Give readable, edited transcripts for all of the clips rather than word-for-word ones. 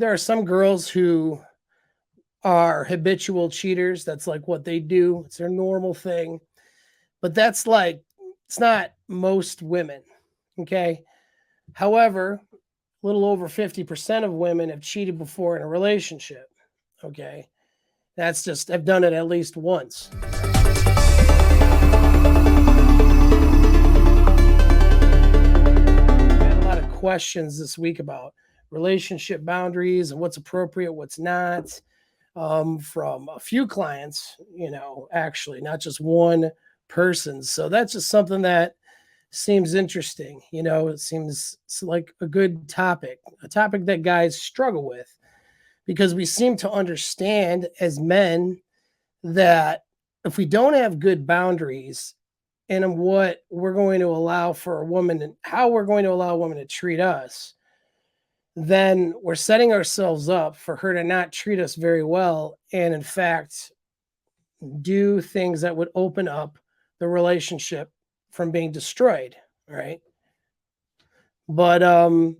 there are some girls who are habitual cheaters. That's like what they do. It's their normal thing. But that's like it's not most women. Okay. However, a little over 50% of women have cheated before in a relationship. Okay. That's just I've done it at least once. I had a lot of questions this week about relationship boundaries and what's appropriate, what's not, from a few clients, actually, not just one person. So that's just something that seems interesting. It seems like a good topic, a topic that guys struggle with because we seem to understand as men that if we don't have good boundaries in what we're going to allow for a woman and how we're going to allow a woman to treat us, then we're setting ourselves up for her to not treat us very well. And in fact, do things that would open up the relationship from being destroyed. Right. But, and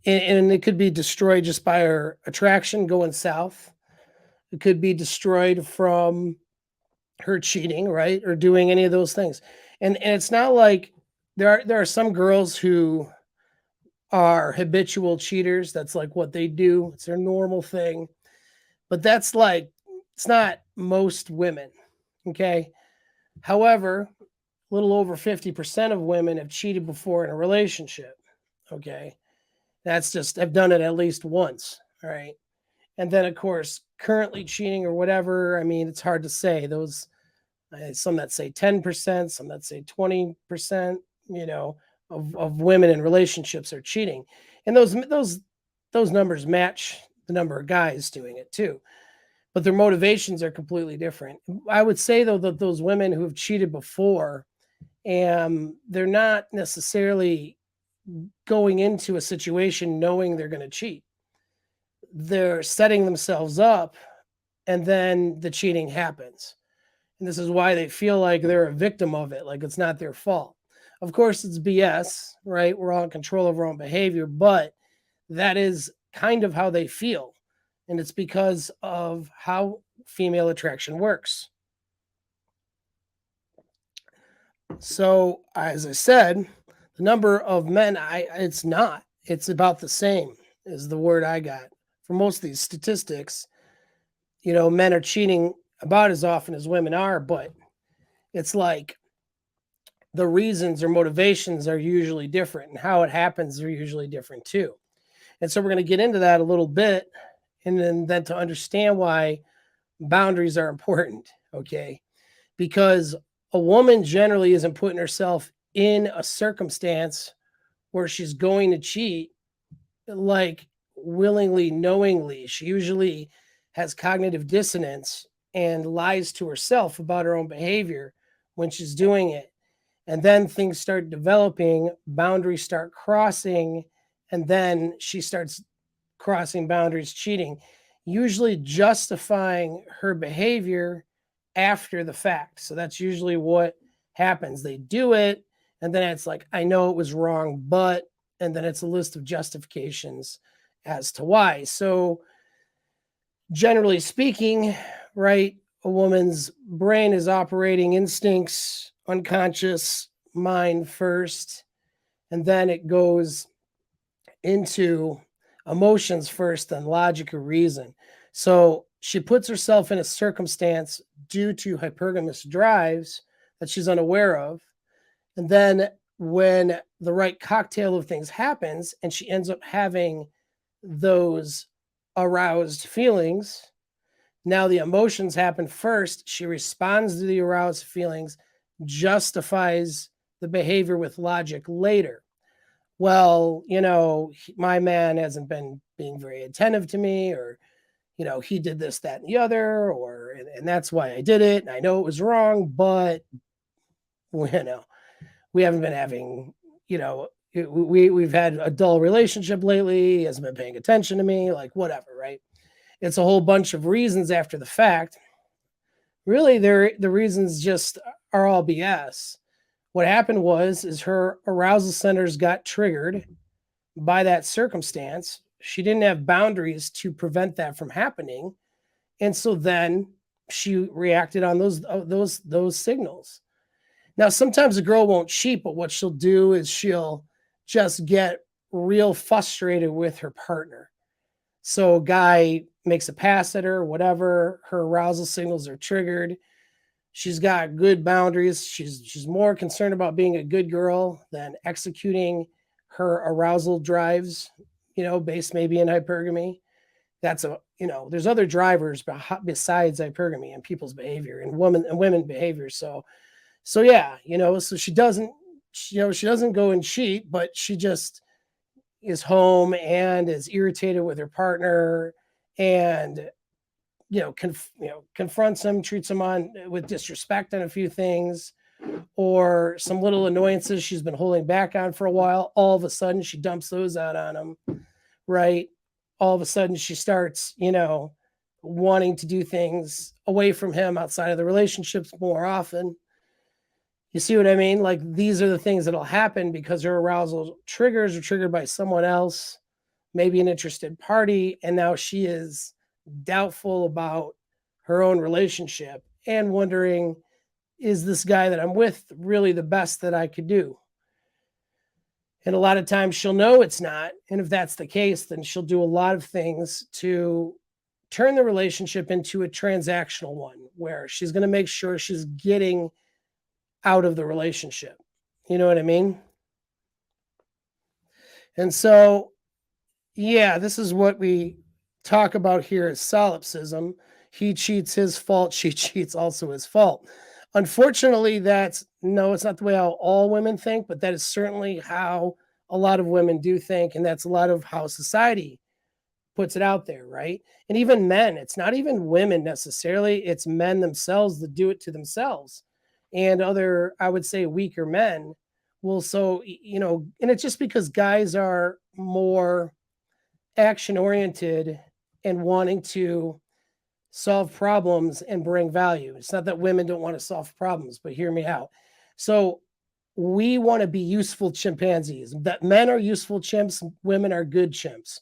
it could be destroyed just by our attraction going south. It could be destroyed from her cheating, right? Or doing any of those things. And it's not like there are some girls who are habitual cheaters. That's like what they do. It's their normal thing. But that's like it's not most women. Okay. However, a little over 50% of women have cheated before in a relationship. Okay. That's just I've done it at least once. All right. And then of course, currently cheating or whatever, I mean, it's hard to say. Those some that say 10%, some that say 20%, of women in relationships are cheating. And those numbers match the number of guys doing it too. But their motivations are completely different. I would say though that those women who have cheated before, and they're not necessarily going into a situation knowing they're going to cheat. They're setting themselves up and then the cheating happens. And this is why they feel like they're a victim of it, like it's not their fault. Of course, it's BS, right? We're all in control of our own behavior, but that is kind of how they feel. And it's because of how female attraction works. So, as I said, the number of men, it's not. It's about the same is the word I got. For most of these statistics, men are cheating about as often as women are, but it's like the reasons or motivations are usually different and how it happens are usually different too. And so we're going to get into that a little bit and then to understand why boundaries are important, okay? Because a woman generally isn't putting herself in a circumstance where she's going to cheat like willingly, knowingly. She usually has cognitive dissonance and lies to herself about her own behavior when she's doing it. And then things start developing, boundaries start crossing, and then she starts crossing boundaries, cheating, usually justifying her behavior after the fact. So that's usually what happens. They do it, and then it's like, I know it was wrong, but, and then it's a list of justifications as to why. So, generally speaking, right, a woman's brain is operating instincts, unconscious mind first, and then it goes into emotions first, then logic or reason. So she puts herself in a circumstance due to hypergamous drives that she's unaware of. And then when the right cocktail of things happens and she ends up having those aroused feelings, now the emotions happen first. She responds to the aroused feelings, justifies the behavior with logic later. Well, my man hasn't been being very attentive to me, or, he did this, that, and the other, and that's why I did it. And I know it was wrong, but, we haven't been having, we've had a dull relationship lately. He hasn't been paying attention to me, like whatever, right? It's a whole bunch of reasons after the fact. Really, the reasons just are all BS. What happened is her arousal centers got triggered by that circumstance, She didn't have boundaries to prevent that from happening. And so then she reacted on those signals. Now, sometimes a girl won't cheat, but what she'll do is she'll just get real frustrated with her partner. So a guy makes a pass at her, whatever, her arousal signals are triggered. She's got good boundaries. She's more concerned about being a good girl than executing her arousal drives, based maybe in hypergamy. That's there's other drivers besides hypergamy and people's behavior and women behavior. So yeah, so she doesn't go and cheat, but she just is home and is irritated with her partner and confronts him, treats him on with disrespect on a few things, or some little annoyances she's been holding back on for a while. All of a sudden, she dumps those out on him, right? All of a sudden, she starts, wanting to do things away from him outside of the relationships more often. You see what I mean? Like, these are the things that'll happen because her arousal triggers are triggered by someone else, maybe an interested party, and now she is doubtful about her own relationship and wondering, is this guy that I'm with really the best that I could do? And a lot of times she'll know it's not. And if that's the case, then she'll do a lot of things to turn the relationship into a transactional one where she's going to make sure she's getting out of the relationship. You know what I mean? And so, yeah, this is what we talk about here is solipsism. He cheats, his fault. She cheats, also his fault. Unfortunately, it's not the way how all women think, but that is certainly how a lot of women do think. And that's a lot of how society puts it out there, right? And even men, it's not even women necessarily, it's men themselves that do it to themselves. And other, I would say, weaker men will, and it's just because guys are more action oriented and wanting to solve problems and bring value. It's not that women don't want to solve problems, but hear me out. So we want to be useful chimpanzees. That men are useful chimps, women are good chimps.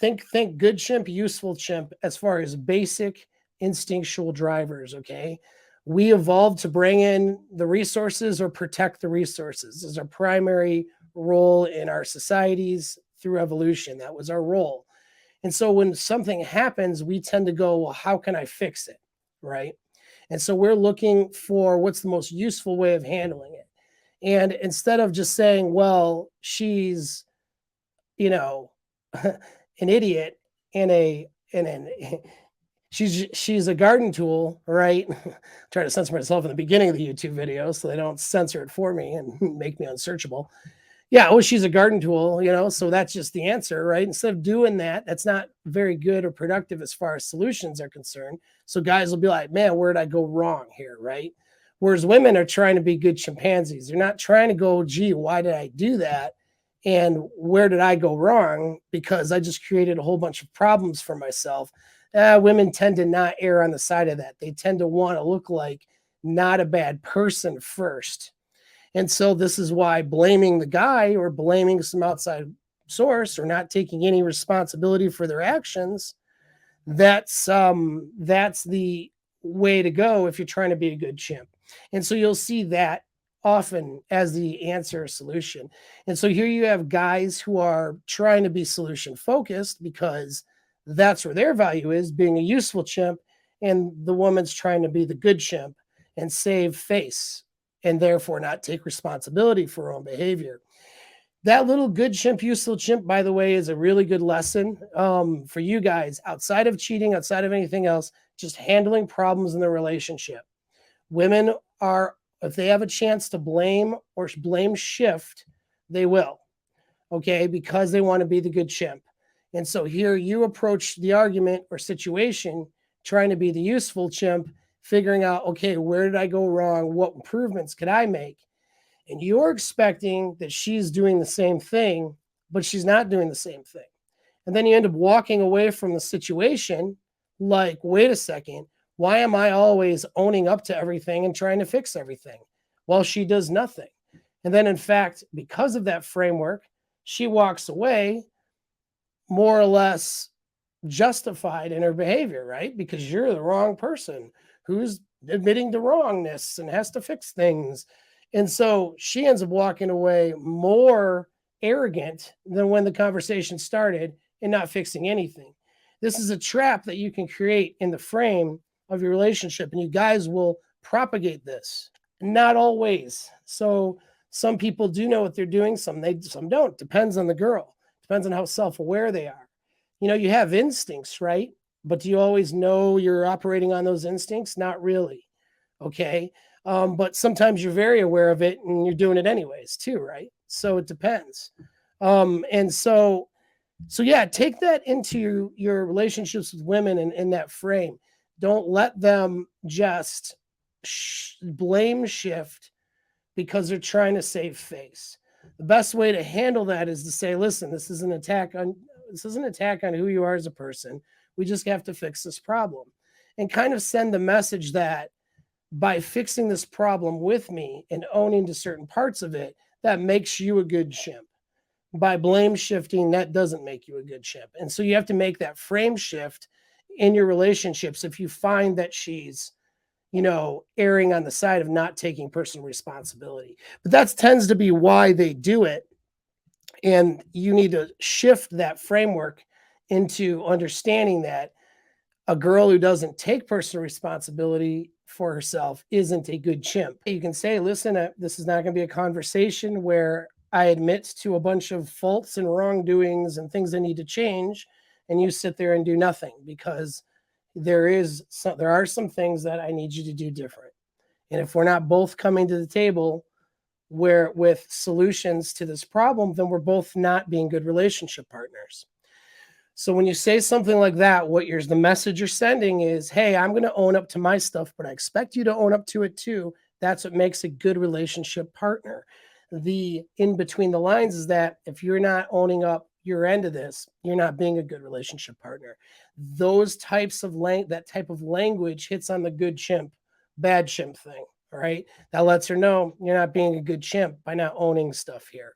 Think good chimp, useful chimp as far as basic instinctual drivers, okay? We evolved to bring in the resources or protect the resources. This is our primary role in our societies through evolution. That was our role. And so when something happens, we tend to go, well, how can I fix it? Right. And so we're looking for what's the most useful way of handling it. And instead of just saying, well, she's, an idiot she's a garden tool, right? Try to censor myself in the beginning of the YouTube video so they don't censor it for me and make me unsearchable. Yeah, oh, she's a garden tool, so that's just the answer, right? Instead of doing that, that's not very good or productive as far as solutions are concerned. So guys will be like, man, where did I go wrong here, right? Whereas women are trying to be good chimpanzees. They're not trying to go, gee, why did I do that? And where did I go wrong? Because I just created a whole bunch of problems for myself. Women tend to not err on the side of that. They tend to want to look like not a bad person first. And so this is why blaming the guy or blaming some outside source or not taking any responsibility for their actions, that's the way to go if you're trying to be a good chimp. And so you'll see that often as the answer or solution. And so here you have guys who are trying to be solution focused because that's where their value is, being a useful chimp, and the woman's trying to be the good chimp and save face and therefore not take responsibility for her own behavior. That little good chimp, useful chimp, by the way, is a really good lesson for you guys outside of cheating, outside of anything else, just handling problems in the relationship. Women are, if they have a chance to blame or blame shift, they will, okay, because they want to be the good chimp. And so here you approach the argument or situation trying to be the useful chimp, figuring out, okay, where did I go wrong? What improvements could I make? And you're expecting that she's doing the same thing, but she's not doing the same thing. And then you end up walking away from the situation like, wait a second, why am I always owning up to everything and trying to fix everything while she does nothing? And then, in fact, because of that framework, she walks away more or less justified in her behavior, right? Because you're the wrong person who's admitting the wrongness and has to fix things. And so she ends up walking away more arrogant than when the conversation started and not fixing anything. This is a trap that you can create in the frame of your relationship, and you guys will propagate this. Not always. So some people do know what they're doing, some don't. Depends on the girl. Depends on how self-aware they are. You know, you have instincts, right? But do you always know you're operating on those instincts? Not really. Okay. But sometimes you're very aware of it and you're doing it anyways, too, right? So it depends. And so yeah, take that into your relationships with women in that frame. Don't let them just blame shift because they're trying to save face. The best way to handle that is to say, listen, this is an attack on who you are as a person. We just have to fix this problem. And kind of send the message that by fixing this problem with me and owning to certain parts of it, that makes you a good chimp. By blame shifting, that doesn't make you a good chimp. And so you have to make that frame shift in your relationships if you find that she's, erring on the side of not taking personal responsibility. But that tends to be why they do it. And you need to shift that framework into understanding that a girl who doesn't take personal responsibility for herself isn't a good chimp. You can say, listen, this is not going to be a conversation where I admit to a bunch of faults and wrongdoings and things that need to change, and you sit there and do nothing, because there are some things that I need you to do different. And if we're not both coming to the table with solutions to this problem, then we're both not being good relationship partners. So when you say something like that, the message you're sending is, hey, I'm going to own up to my stuff, but I expect you to own up to it too. That's what makes a good relationship partner. The in between the lines is that if you're not owning up your end of this, you're not being a good relationship partner. That type of language hits on the good chimp, bad chimp thing. All right. That lets her know you're not being a good chimp by not owning stuff here.